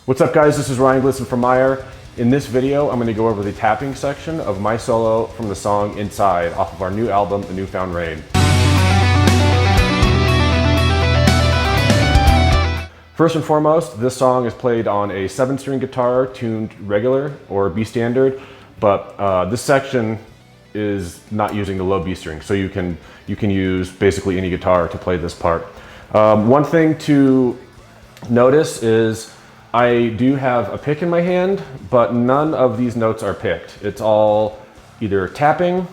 What's up guys, this is Glisan from MIRE. In this video, I'm going to go over the tapping section of my solo from the song Inside off of our new album, The Newfound Rain. First and foremost, this song is played on a 7-string guitar tuned regular or B standard, but this section is not using the low B string, so you can use basically any guitar to play this part. One thing to notice is I do have a pick in my hand, but none of these notes are picked. It's all either tapping,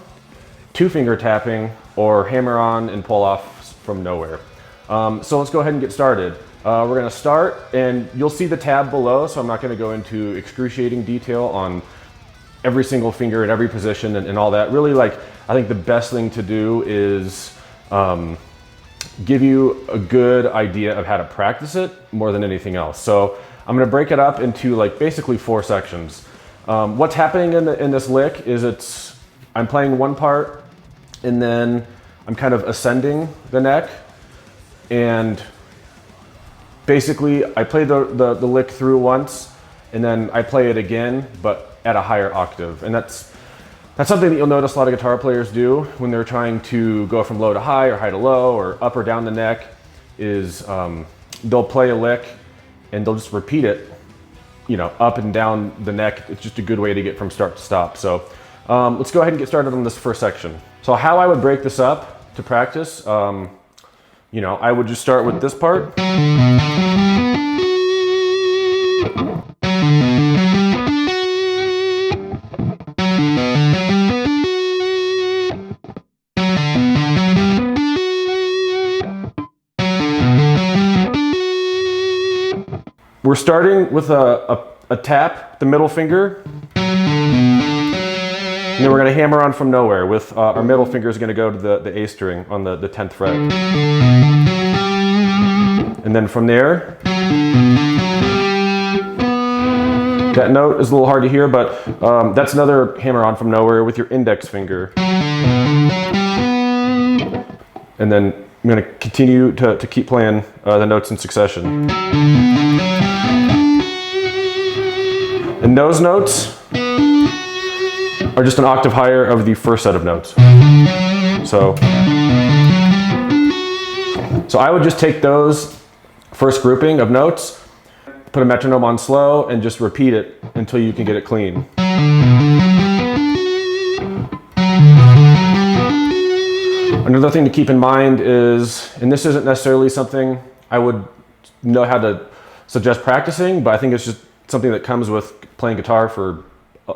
2-finger tapping, or hammer on and pull off from nowhere. So let's go ahead and get started. We're gonna start, and you'll see the tab below, so I'm not gonna go into excruciating detail on every single finger in every position and all that. Really, I think the best thing to do is give you a good idea of how to practice it more than anything else. So I'm gonna break it up into basically 4 sections. What's happening in this lick is I'm playing one part and then I'm kind of ascending the neck, and basically I play the lick through once and then I play it again, but at a higher octave. And that's something that you'll notice a lot of guitar players do when they're trying to go from low to high or high to low or up or down the neck, is they'll play a lick and they'll just repeat it, up and down the neck. It's just a good way to get from start to stop. So let's go ahead and get started on this first section. So how I would break this up to practice, I would just start with this part. We're starting with a tap, the middle finger, and then we're going to hammer on from nowhere with our middle finger is going to go to the A string on the 10th fret. And then from there, that note is a little hard to hear, but that's another hammer on from nowhere with your index finger. And then I'm going to continue to keep playing the notes in succession. And those notes are just an octave higher of the first set of notes. So I would just take those first grouping of notes, put a metronome on slow, and just repeat it until you can get it clean. Another thing to keep in mind is, and this isn't necessarily something I would know how to suggest practicing, but I think it's just something that comes with playing guitar for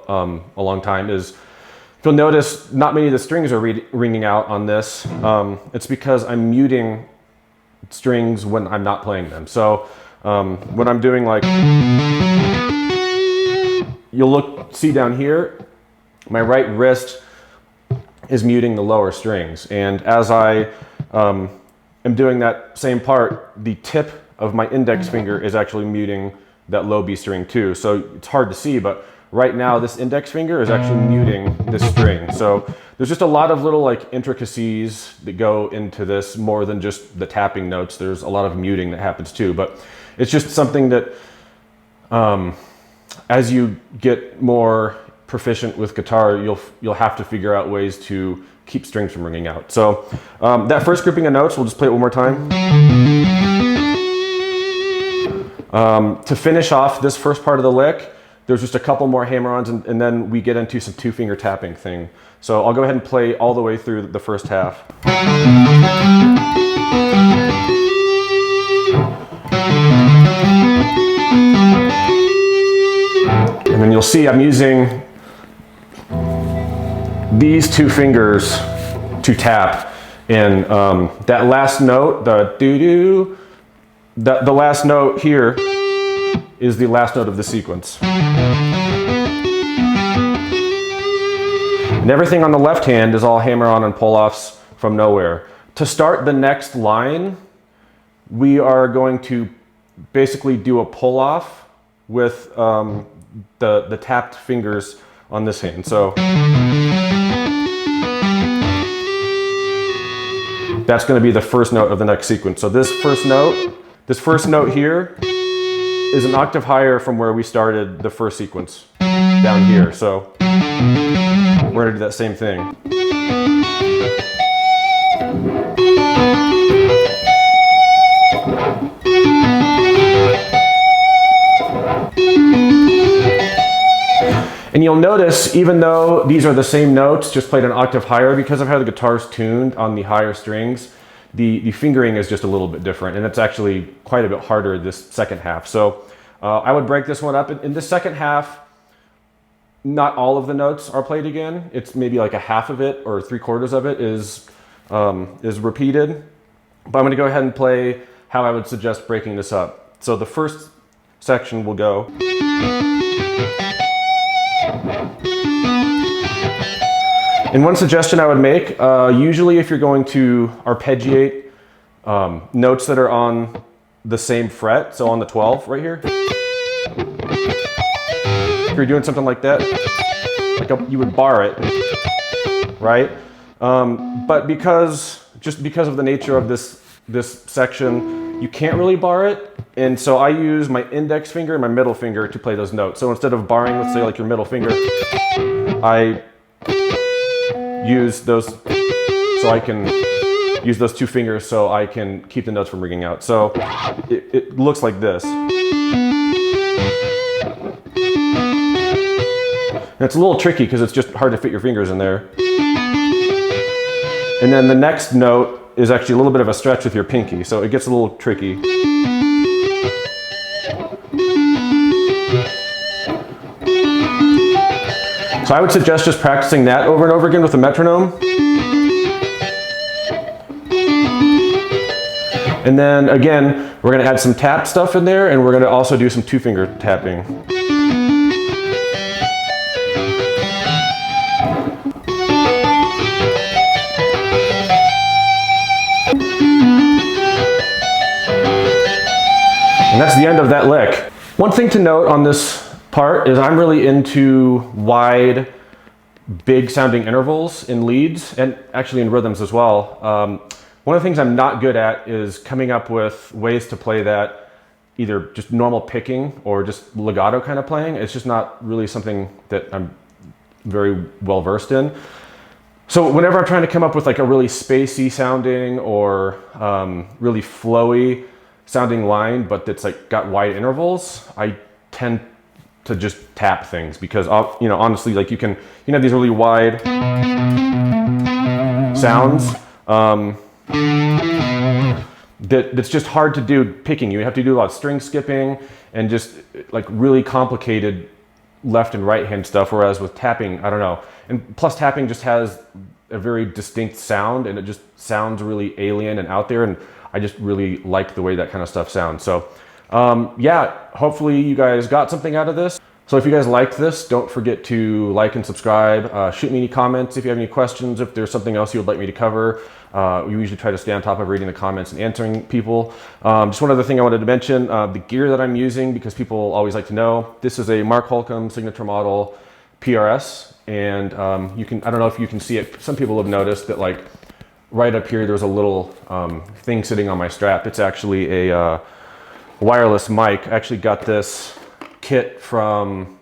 a long time, is if you'll notice not many of the strings are ringing out on this. It's because I'm muting strings when I'm not playing them. So when I'm doing you'll see down here, my right wrist is muting the lower strings, and as I am doing that same part, the tip of my index finger is actually muting that low B string too. So it's hard to see, but right now this index finger is actually muting this string. So there's just a lot of little intricacies that go into this, more than just the tapping notes. There's a lot of muting that happens too, but it's just something that as you get more proficient with guitar, you'll have to figure out ways to keep strings from ringing out. So that first grouping of notes, we'll just play it one more time. To finish off this first part of the lick, there's just a couple more hammer-ons, and then we get into some 2-finger tapping thing. So I'll go ahead and play all the way through the first half. And then you'll see I'm using these 2 fingers to tap, and that last note, the doo-doo, the last note here is the last note of the sequence. And everything on the left hand is all hammer on and pull offs from nowhere. To start the next line, we are going to basically do a pull off with the tapped fingers on this hand. So that's going to be the first note of the next sequence. So this first note here is an octave higher from where we started the first sequence down here. So we're gonna do that same thing. And you'll notice, even though these are the same notes, just played an octave higher, because of how the guitar's tuned on the higher strings, the fingering is just a little bit different, and it's actually quite a bit harder this second half. So I would break this one up. In the second half, not all of the notes are played again. It's maybe like a half of it or 3/4 of it is repeated. But I'm gonna go ahead and play how I would suggest breaking this up. So the first section will go. And one suggestion I would make, usually if you're going to arpeggiate notes that are on the same fret, so on the 12 right here, if you're doing something like that, you would bar it, right? But just because of the nature of this section, you can't really bar it. And so I use my index finger and my middle finger to play those notes. So instead of barring, let's say like your middle finger, I use those, so I can use those two fingers so I can keep the notes from ringing out. So it looks like this. And it's a little tricky because it's just hard to fit your fingers in there. And then the next note is actually a little bit of a stretch with your pinky, so it gets a little tricky. So I would suggest just practicing that over and over again with a metronome. And then again, we're gonna add some tap stuff in there, and we're gonna also do some two-finger tapping. And that's the end of that lick. One thing to note on this part is I'm really into wide, big sounding intervals in leads, and actually in rhythms as well. One of the things I'm not good at is coming up with ways to play that, either just normal picking or just legato kind of playing. It's just not really something that I'm very well versed in. So whenever I'm trying to come up with like a really spacey sounding or really flowy sounding line, but that's like got wide intervals, I tend to just tap things, because honestly, like you can have these really wide sounds that's just hard to do picking. You have to do a lot of string skipping and just like really complicated left and right hand stuff, whereas with tapping, I don't know. And plus tapping just has a very distinct sound, and it just sounds really alien and out there, and I just really like the way that kind of stuff sounds. So yeah, hopefully you guys got something out of this. So if you guys liked this, don't forget to like and subscribe. Shoot me any comments if you have any questions, if there's something else you would like me to cover. We usually try to stay on top of reading the comments and answering people. Just one other thing I wanted to mention, the gear that I'm using, because people always like to know. This is a Mark Holcomb signature model PRS, and I don't know if you can see it. Some people have noticed that like right up here, there's a little thing sitting on my strap. It's actually a wireless mic. I actually got this kit from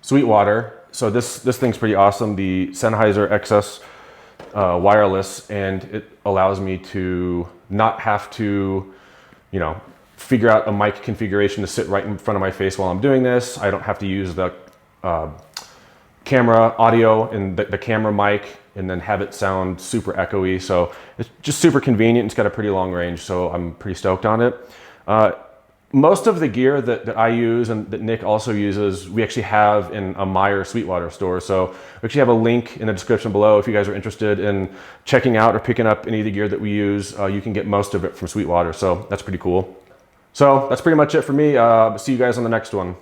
Sweetwater. So this thing's pretty awesome. The Sennheiser XS wireless, and it allows me to not have to, figure out a mic configuration to sit right in front of my face while I'm doing this. I don't have to use the camera audio and the camera mic and then have it sound super echoey. So it's just super convenient. It's got a pretty long range, so I'm pretty stoked on it. Most of the gear that I use and that Nick also uses, we actually have in a MIRE Sweetwater store. So we actually have a link in the description below if you guys are interested in checking out or picking up any of the gear that we use. You can get most of it from Sweetwater, so that's pretty cool. So that's pretty much it for me. See you guys on the next one.